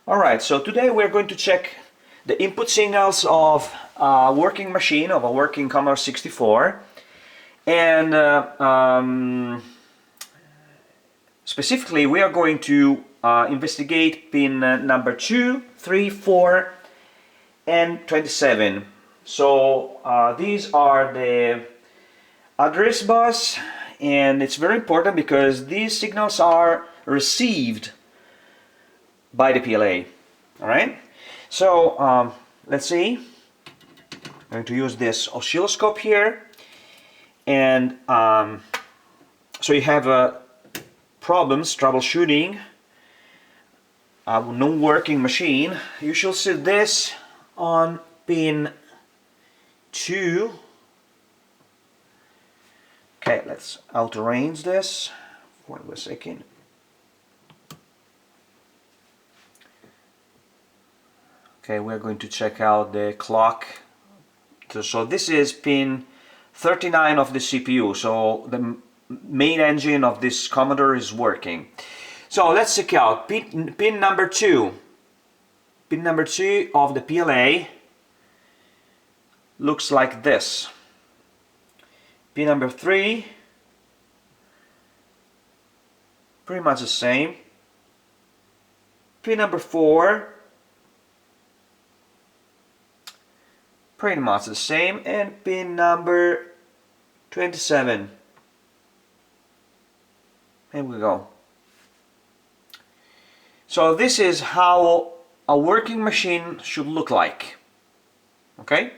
Alright, so today we're going to check the input signals of a working machine, of a working Commodore 64, and specifically we are going to investigate pin number 2, 3, 4 and 27. So these are the address bus, and it's very important because these signals are received by the PLA. Alright, so let's see. I'm going to use this oscilloscope here, and so you have problems troubleshooting a non-working machine. You should see this on pin 2. Okay, let's auto-range this for a second. Okay, we're going to check out the clock. So this is pin 39 of the CPU, so the main engine of this Commodore is working. So let's check out pin number 2. Pin number 2 of the PLA looks like this. Pin number 3, pretty much the same. Pin number 4, pretty much the same, and pin number 27. Here we go. So this is how a working machine should look like. Okay?